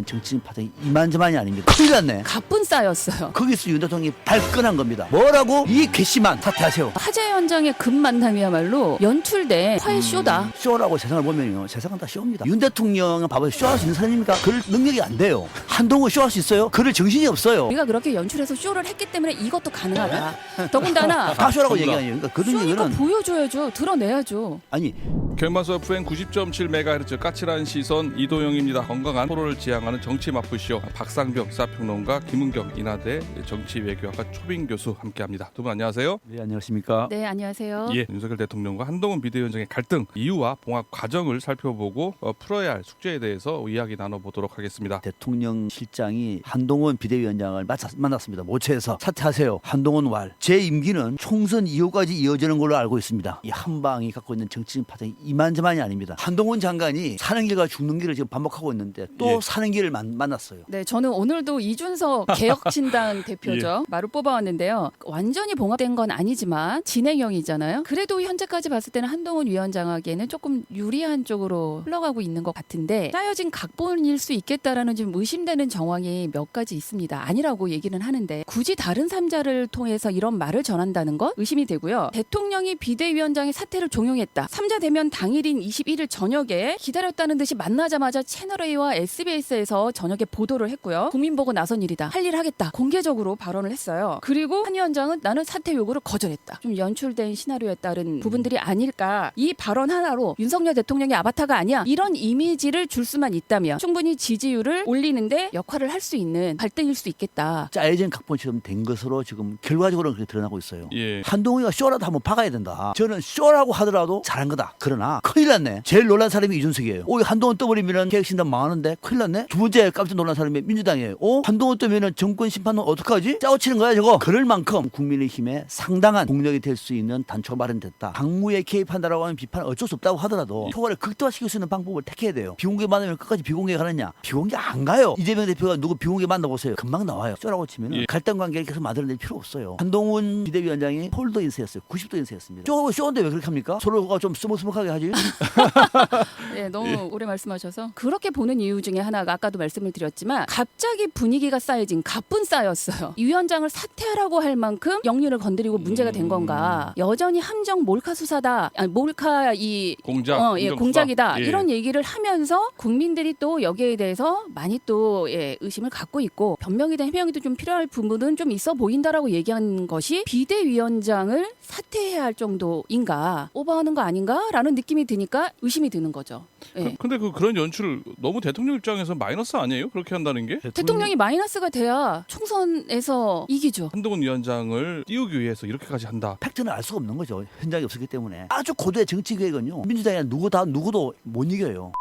있는 정치인 파동이 이만저만이 아닙니다. 큰일 났네. 가뿐 싸였어요. 거기서 윤 대통령이 발끈한 겁니다. 뭐라고? 이 괘씸한 사퇴하세요. 화재 현장의 급만남이야말로 연출된 화해 쇼다. 쇼라고 세상을 보면요, 세상은 다 쇼입니다. 윤 대통령은 봐봐요, 쇼할 수 있는 사람입니까? 그럴 능력이 안 돼요. 한동훈 쇼할 수 있어요? 그럴 정신이 없어요. 우리가 그렇게 연출해서 쇼를 했기 때문에 이것도 가능하다. 더군다나 다 쇼라고 얘기하니요. 그러니까 그런 쇼니까 얘기는 보여줘야죠. 드러내야죠. 아니 견마수 FM 90.7MHz 까칠한 시선 이도영입니다. 건강한 토론을 지향하는 정치 마프쇼 박상병 시사평론가 김은경 인하대 정치외교학과 초빙 교수 함께합니다. 두 분 안녕하세요. 네, 안녕하십니까? 네, 안녕하세요. 예, 윤석열 대통령과 한동훈 비대위원장의 갈등 이유와 봉합 과정을 살펴보고 풀어야 할 숙제에 대해서 이야기 나눠보도록 하겠습니다. 대통령 실장이 한동훈 비대위원장을 만났습니다. 모처에서 사퇴하세요. 한동훈 왈. 제 임기는 총선 이후까지 이어지는 걸로 알고 있습니다. 이 한방이 갖고 있는 정치인 파동이 이만저만이 아닙니다. 한동훈 장관이 사는 길과 죽는 길을 지금 반복하고 있는데 또 예. 사는 길을 만났어요. 네, 저는 오늘도 이준석 개혁신당 대표죠. 말을 뽑아왔는데요. 완전히 봉합된 건 아니지만 진행형이잖아요. 그래도 현재까지 봤을 때는 한동훈 위원장에게는 조금 유리한 쪽으로 흘러가고 있는 것 같은데 짜여진 각본일 수 있겠다라는 좀 의심되는 정황이 몇 가지 있습니다. 아니라고 얘기는 하는데 굳이 다른 삼자를 통해서 이런 말을 전한다는 것 의심이 되고요. 대통령이 비대위원장의 사퇴를 종용했다. 삼자 대면 당일인 21일 저녁에 기다렸다는 듯이 만나자마자 채널A와 SBS에서 저녁에 보도를 했고요. 국민 보고 나선 일이다. 할 일 하겠다. 공개적으로 발언을 했어요. 그리고 한 위원장은 나는 사퇴 요구를 거절했다. 좀 연출된 시나리오에 따른 부분들이 아닐까. 이 발언 하나로 윤석열 대통령의 아바타가 아니야. 이런 이미지를 줄 수만 있다면 충분히 지지율을 올리는데 역할을 할 수 있는 갈등일 수 있겠다. 짜여진 각본처럼 된 것으로 지금 결과적으로 그렇게 드러나고 있어요. 예. 한동훈이가 쇼라도 한번 박아야 된다. 저는 쇼라고 하더라도 잘한 거다. 그러나 큰일 났네. 제일 놀란 사람이 이준석이에요. 한동훈 떠버리면 개혁신당 망하는데 큰일 났네. 두 번째 깜짝 놀란 사람이 민주당이에요. 한동훈 떠면은 정권 심판은 어떡하지? 짜고치는 거야 저거. 그럴 만큼 국민의힘에 상당한 공력이 될 수 있는 단초가 마련됐다. 당무에 개입한다라고 하는 비판은 어쩔 수 없다고 하더라도 초과를 극대화시킬 수 있는 방법을 택해야 돼요. 비공개 만나면 끝까지 비공개 가느냐? 비공개 안 가요. 이재명 대표가 누구 비공개 만나보세요. 금방 나와요. 쇼라고 치면 예. 갈등 관계를 계속 만들어낼 필요 없어요. 한동훈 비대위원장이 폴더 인사였어요. 90도 인사였습니다. 쇼인데 왜 그렇게 합니까? 서로가 좀 스무스무하게 하지. 네, 너무 오래 말씀하셔서 그렇게 보는 이유 중에 하나가 아까도 말씀을 드렸지만 갑자기 분위기가 쌓여진 가뿐 싸였어요. 이 위원장을 사퇴하라고 할 만큼 영리를 건드리고 문제가 된 건가? 여전히 함정 몰카 수사다. 아니, 몰카 이 공작, 예, 공정 공작이다. 수사. 예. 이런 얘기를 하면서 국민들이 또 여기에 대해서 많이 또 의심을 갖고 있고 변명이든 해명이든 좀 필요할 부분은 좀 있어 보인다라고 얘기한 것이 비대위원장을 사퇴해야 할 정도인가? 오버하는 거 아닌가라는 느낌이 드니까 의심이 드는 거죠. 예. 근데 그런 연출을 너무 대통령 입장에서 마이너스 아니에요? 그렇게 한다는 게? 대통령이 마이너스가 돼야 총선에서 이기죠. 한동훈 위원장을 띄우기 위해서 이렇게까지 한다. 팩트는 알 수가 없는 거죠. 현장이 없었기 때문에. 아주 고도의 정치 계획은요. 민주당이나 누구도 못 이겨요.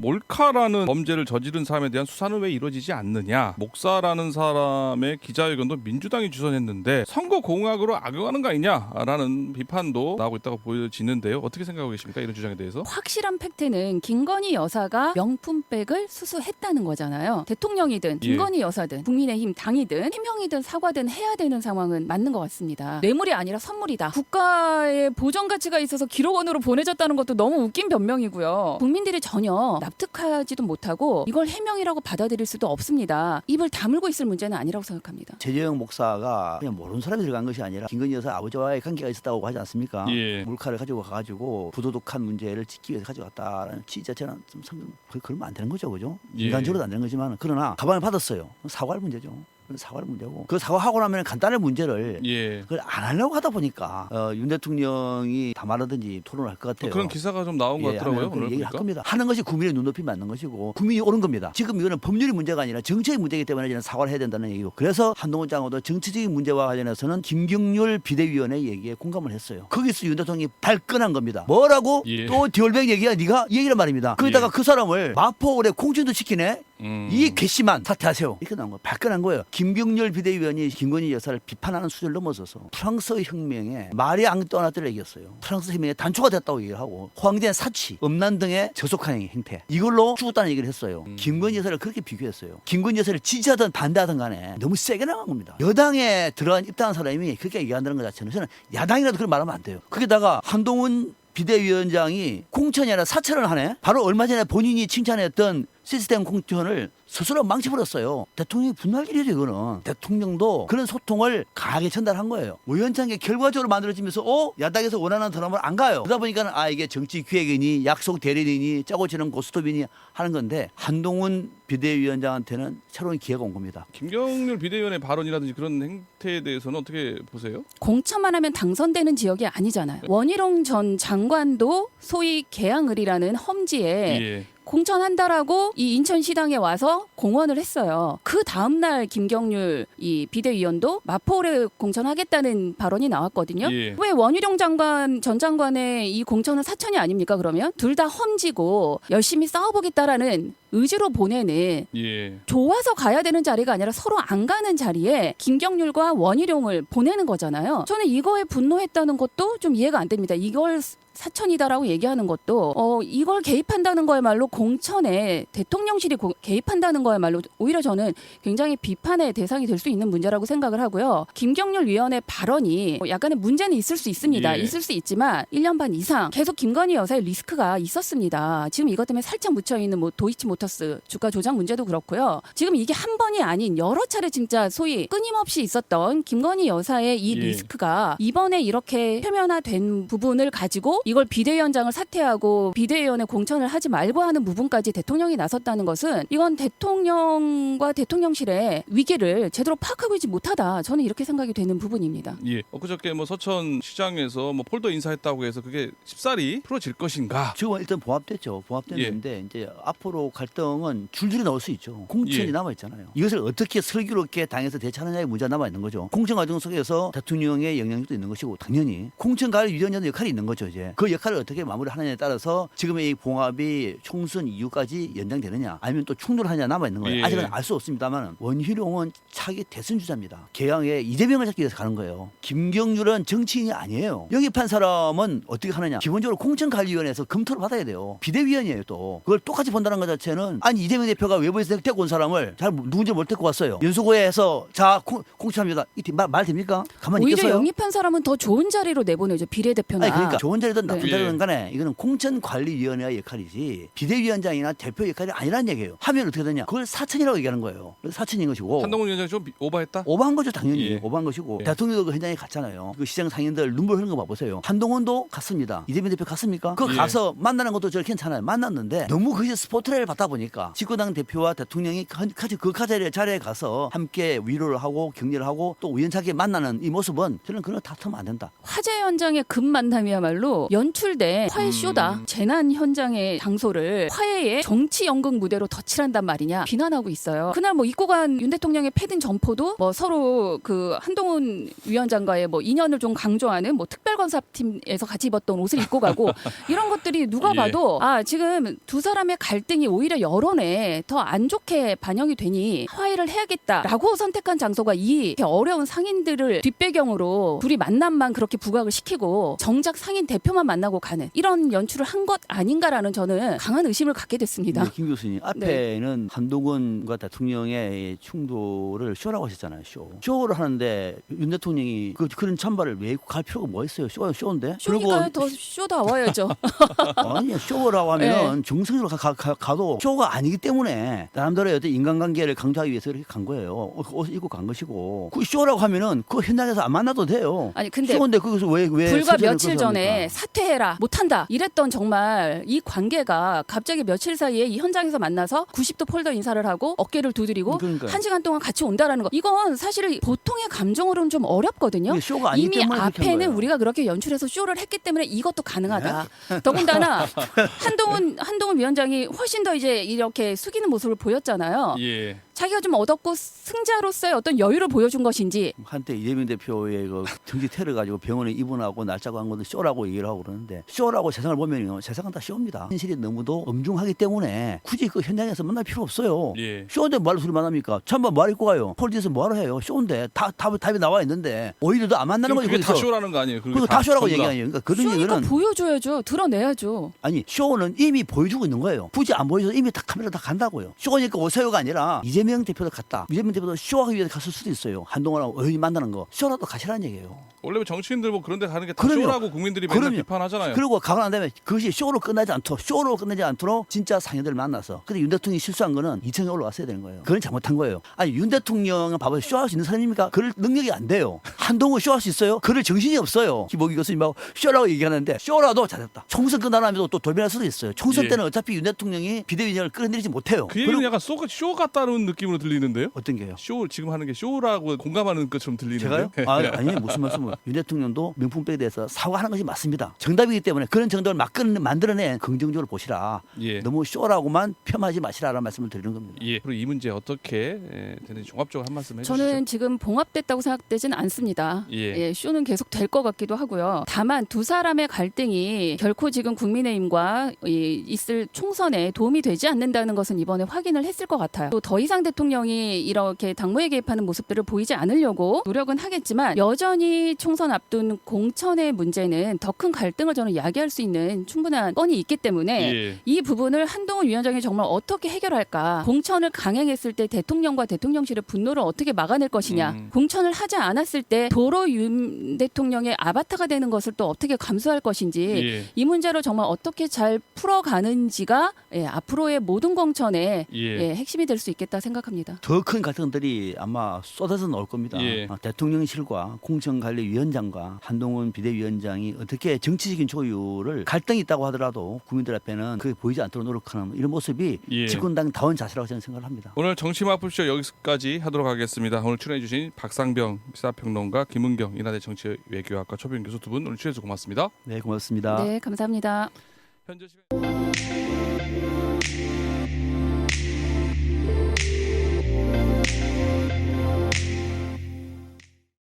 몰카라는 범죄를 저지른 사람에 대한 수사는 왜 이루어지지 않느냐. 목사라는 사람의 기자회견도 민주당이 주선했는데 선거 공약으로 악용하는 거 아니냐라는 비판도 나오고 있다고 보여지는데요. 어떻게 생각하고 계십니까? 이런 주장에 대해서? 확실한 팩트는 김건희 여사가 명품백을 수수했다는 거잖아요. 대통령이든 김건희 여사든 국민의힘 당이든 해명이든 사과든 해야 되는 상황은 맞는 것 같습니다. 뇌물이 아니라 선물이다. 국가의 보전 가치가 있어서 기록원으로 보내졌다는 것도 너무 웃긴 변명이고요. 국민들이 전혀 납득하지도 못하고 이걸 해명이라고 받아들일 수도 없습니다. 입을 다물고 있을 문제는 아니라고 생각합니다. 최재형 목사가 그냥 모르는 사람이 들어간 것이 아니라 김건희 여사 아버지와의 관계가 있었다고 하지 않습니까? 예. 몰카를 가지고 가가지고 부도덕한 문제를 짓기 위해서 가져갔다라는 취지 자체는 좀 그러면 안 되는 거죠, 그죠? 예. 인간적으로도 안 되는 거지만 그러나 가방을 받았어요. 사과할 문제죠. 사과할 문제고 그 사과하고 나면 간단한 문제를 예. 그걸 안 하려고 하다 보니까 윤 대통령이 담화라든지 토론을 할 것 같아요. 그런 기사가 좀 나온 것 같더라고요. 오늘 얘기할 보니까. 겁니다. 하는 것이 국민의 눈높이 맞는 것이고 국민이 옳은 겁니다. 지금 이거는 법률이 문제가 아니라 정책의 문제이기 때문에 저는 사과를 해야 된다는 얘기고 그래서 한동훈 장관도 정치적인 문제와 관련해서는 김경률 비대위원회 얘기에 공감을 했어요. 거기서 윤 대통령이 발끈한 겁니다. 뭐라고? 예. 또 디올백 얘기야 네가? 이 얘기란 말입니다. 거기다가 예. 그 사람을 마포울에 공천도 시키네. 이 괘씸한 사퇴하세요. 이렇게 나온 거예요. 발끈한 거예요. 김경률 비대위원이 김건희 여사를 비판하는 수준을 넘어서서 프랑스 혁명에 마리 앙뚜아네트를 이겼어요. 프랑스 혁명의 단초가 됐다고 얘기를 하고 호황된 사치, 음란 등의 저속한 행태 이걸로 죽었다는 얘기를 했어요. 김건희 여사를 그렇게 비교했어요. 김건희 여사를 지지하든 반대하든 간에 너무 세게 나간 겁니다. 여당에 들어간 입당한 사람이 그렇게 얘기한다는 것 자체는 저는 야당이라도 그렇게 말하면 안 돼요. 거기다가 한동훈 비대위원장이 공천이 아니라 사퇴를 하네. 바로 얼마 전에 본인이 칭찬했던 시스템 공천을 스스로 망쳐버렸어요. 대통령이 분노할 일이죠, 이거는. 대통령도 그런 소통을 강하게 전달한 거예요. 위원장이 결과적으로 만들어지면서 야당에서 원하는 드라마를 안 가요. 그러다 보니까 이게 정치 기획이니 약속 대리인이니 짜고 치는 고스톱이니 하는 건데 한동훈 비대위원장한테는 새로운 기회가 온 겁니다. 김경률 비대위원의 발언이라든지 그런 행태에 대해서는 어떻게 보세요? 공천만 하면 당선되는 지역이 아니잖아요. 원희룡 전 장관도 소위 개항을이라는 험지에 예. 공천한다라고 이 인천시당에 와서 공언을 했어요. 그 다음날 김경률 이 비대위원도 마포를 공천하겠다는 발언이 나왔거든요. 예. 왜 원희룡 전 장관의 이 공천은 사천이 아닙니까? 그러면 둘 다 험지고 열심히 싸워보겠다라는 의지로 보내는 예. 좋아서 가야 되는 자리가 아니라 서로 안 가는 자리에 김경률과 원희룡을 보내는 거잖아요. 저는 이거에 분노했다는 것도 좀 이해가 안 됩니다. 이걸 사천이다라고 얘기하는 것도 이걸 개입한다는 거야말로 공천에 대통령실이 개입한다는 거야말로 오히려 저는 굉장히 비판의 대상이 될 수 있는 문제라고 생각을 하고요. 김경률 위원의 발언이 약간의 문제는 있을 수 있습니다. 예. 있을 수 있지만 1년 반 이상 계속 김건희 여사의 리스크가 있었습니다. 지금 이것 때문에 살짝 묻혀있는 뭐 도이치모터스 주가 조작 문제도 그렇고요. 지금 이게 한 번이 아닌 여러 차례 진짜 소위 끊임없이 있었던 김건희 여사의 이 예. 리스크가 이번에 이렇게 표면화된 부분을 가지고 이걸 비대위원장을 사퇴하고 비대위원회 공천을 하지 말고 하는 부분까지 대통령이 나섰다는 것은 이건 대통령과 대통령실의 위기를 제대로 파악하고 있지 못하다. 저는 이렇게 생각이 되는 부분입니다. 예. 엊그저께 뭐 서천 시장에서 뭐 폴더 인사했다고 해서 그게 쉽사리 풀어질 것인가? 지금 일단 봉합됐죠. 봉합됐는데 이제 앞으로 갈등은 줄줄이 나올 수 있죠. 공천이 예. 남아 있잖아요. 이것을 어떻게 슬기롭게 당에서 대처하느냐의 문제가 남아 있는 거죠. 공천 과정 속에서 대통령의 영향력도 있는 것이고 당연히 공천관리위원회의 역할이 있는 거죠. 이제 그 역할을 어떻게 마무리하느냐에 따라서 지금의 이 봉합이 총선 이후까지 연장되느냐 아니면 또 충돌하느냐 남아 있는 거예요. 예. 아직은 알 수 없습니다만 원희룡은 차기 대선 주자입니다. 개항에 이재명을 잡기 위해서 가는 거예요. 김경률은 정치인이 아니에요. 영입한 사람은 어떻게 하느냐? 기본적으로 공천관리위원회에서 검토를 받아야 돼요. 비대위원이에요 또. 그걸 똑같이 본다는 것 자체는 아니 이재명 대표가 외부에서 데리고 온 사람을 잘 누군지 못 데리고 왔어요. 연수구에서 자 공천합니다. 말 됩니까? 가만히 오히려 있겠어요? 영입한 사람은 더 좋은 자리로 내보내죠. 비례대표나. 아니 그러니까 좋은 자리든 나쁜 네. 자리든 간에 이거는 공천관리위원회의 역할이지 비대위원장이나 대표 역할이 아니라는 얘기예요. 하면 어떻게 되냐? 그걸 사천이라고 얘기하는 거예요. 그래서 사천인 것이고 한동훈 위원장이 좀 오버했다? 오버한 거죠 당연히. 예. 오버한 것이고 예. 대통령도 그 현장에 갔잖아요. 그 시장 상인들 눈물 흘리는 거 봐보세요. 한동훈도 갔습니다. 이재명 대표 갔습니까? 그 예. 가서 만나는 것도 저 괜찮아요. 만났는데 너무 거기서 스포트라이트를 받다 보니까 집권당 대표와 대통령이 같이 그 자리에 가서 함께 위로를 하고 격려를 하고 또 우연찮게 만나는 이 모습은 저는 그런 다투면 안 된다. 화재 현장의 급 만남이야말로 연출된 화해 쇼다. 재난 현장의 장소를 화해의 정치 연극 무대로 덧칠한단 말이냐 비난하고 있어요. 그날 뭐 입고 간 윤 대통령의 패딩 점포도 뭐 서로 그 한동훈 위원장과의 뭐 인연을 좀 강조하는 뭐 특별검사팀에서 같이 입었던 옷을 입고 가고 이런 것들이 누가 예. 봐도 지금 두 사람의 갈등이 오히려 여론에 더 안 좋게 반영이 되니 화해를 해야겠다라고 선택한 장소가 이 어려운 상인들을 뒷배경으로 둘이 만남만 그렇게 부각을 시키고 정작 상인 대표만 만나고 가는 이런 연출을 한 것 아닌가라는 저는 강한 의심을 갖게 됐습니다. 네, 김 교수님 앞에는 한동훈과 대통령의 충돌을 쇼라고 하셨잖아요. 쇼를 하는데 윤 대통령이 그런 찬발을 왜 갈 필요가 뭐 있어요? 쇼인데. 쇼니까 더 쇼다워야죠. 아니 쇼라고 하면은 정성으로 가도 쇼가 아니기 때문에 나름대로의 어떤 인간관계를 강조하기 위해서 이렇게 간 거예요. 옷을 입고 간 것이고 그 쇼라고 하면은 그 현장에서 안 만나도 돼요. 아니 근데 쇼인데 거기서 왜 불과 서재를 며칠 그래서 전에 합니까? 사퇴해라 못한다 이랬던 정말 이 관계가 갑자기 며칠 사이에 이 현장에서 만나서 90도 폴더 인사를 하고 어깨를 두드리고 그러니까요. 1시간 동안 같이 온다라는 거 이건 사실 보통의 감정으로는 좀 어렵거든요. 이게 쇼가 아니기 이미 때문에 그렇게 한 앞에는 거예요. 우리가 그렇게 연출해서 쇼를 했기 때문에 이것도 가능하다. 더군다나 한동훈 위원장이 훨씬 더 이제 이렇게 숙이는 모습을 보였잖아요. 예. 자기가 좀 얻었고 승자로서의 어떤 여유를 보여준 것인지 한때 이재명 대표의 그 정지 테러 가지고 병원에 입원하고 날짜고 한 것도 쇼라고 얘기를 하고 그러는데 쇼라고 세상을 보면요 세상은 다 쇼입니다. 현실이 너무도 엄중하기 때문에 굳이 그 현장에서 만날 필요 없어요. 예. 쇼인데 뭐하러 둘이 만납니까? 참만 뭐하러 입고 가요? 폴리에서 뭐하러 해요? 쇼인데 답이 나와 있는데 오히려 더 안 만나는 거지. 그게 다 쇼라는 거 아니에요? 그거 다 쇼라고 전부 다. 얘기 아니에요. 그러니까 그런 쇼니까 얘기는 보여줘야죠. 드러내야죠. 아니 쇼는 이미 보여주고 있는 거예요. 굳이 안 보여줘도 이미 다 카메라 다 간다고요. 쇼니까 오세요가 아니라 이재명 이재명 대표도 갔다. 이재명 대표도 쇼하기 위해 갔을 수도 있어요. 한동훈하고 의원이 만나는 거 쇼라도 가시라는 얘기예요. 원래 정치인들 뭐 그런데 가는 게 다 그럼요. 쇼라고 국민들이 맨날 그럼요. 비판하잖아요. 그리고 가고 난 다음에 그것이 쇼로 끝나지 않도록 진짜 상인들을 만나서. 근데 윤 대통령이 실수한 거는 2층에 올라왔어야 되는 거예요. 그건 잘못한 거예요. 아니 윤 대통령은 봐봐요. 쇼할 수 있는 사람입니까? 그럴 능력이 안 돼요. 한동훈 쇼할 수 있어요? 그럴 정신이 없어요. 김옥기 교수님하고 쇼라고 얘기하는데 쇼라도 잘했다. 총선 끝나면서 또 돌변할 수도 있어요. 총선 예. 때는 어차피 윤 대통령이 비대위원장을 끌어내리지 못해요. 그 얘기는 약간 쇼 같다는 느낌으로 들리는데요. 어떤 게요? 쇼 지금 하는 게 쇼라고 공감하는 것처럼 들리는데요. 제가요? 아니 무슨 말씀을. 윤 대통령도 명품백에 대해서 사과하는 것이 맞습니다. 정답이기 때문에 그런 정답을 만들어낸 긍정적으로 보시라. 예. 너무 쇼라고만 폄하하지 마시라라는 말씀을 드리는 겁니다. 예. 그리고 이 문제 어떻게 되는지 종합적으로 한 말씀 해주시죠. 저는 지금 봉합됐다고 생각되진 않습니다. 예. 쇼는 계속 될 것 같기도 하고요. 다만 두 사람의 갈등이 결코 지금 국민의힘과 있을 총선에 도움이 되지 않는다는 것은 이번에 확인을 했을 것 같아요. 또 더 이상 대통령이 이렇게 당무에 개입하는 모습들을 보이지 않으려고 노력은 하겠지만 여전히 총선 앞둔 공천의 문제는 더 큰 갈등을 저는 야기할 수 있는 충분한 건이 있기 때문에 예. 이 부분을 한동훈 위원장이 정말 어떻게 해결할까? 공천을 강행했을 때 대통령과 대통령실의 분노를 어떻게 막아낼 것이냐? 공천을 하지 않았을 때 도로 윤 대통령의 아바타가 되는 것을 또 어떻게 감수할 것인지 예. 이 문제를 정말 어떻게 잘 풀어가는지가 앞으로의 모든 공천의 예. 핵심이 될 수 있겠다 생각합니다. 더 큰 갈등들이 아마 쏟아져 나올 겁니다. 예. 대통령실과 공천관리위원장과 한동훈 비대위원장이 어떻게 정치적인 조율을 갈등이 있다고 하더라도 국민들 앞에는 그게 보이지 않도록 노력하는 이런 모습이 예. 집권당다운 자세라고 저는 생각을 합니다. 오늘 정치마풀쇼 여기까지 하도록 하겠습니다. 오늘 출연해주신 박상병 시사평론가, 김은경 인하대 정치외교학과 초빙 교수 두 분 오늘 출연해주셔서 고맙습니다. 네, 고맙습니다. 네, 감사합니다. 현재 시간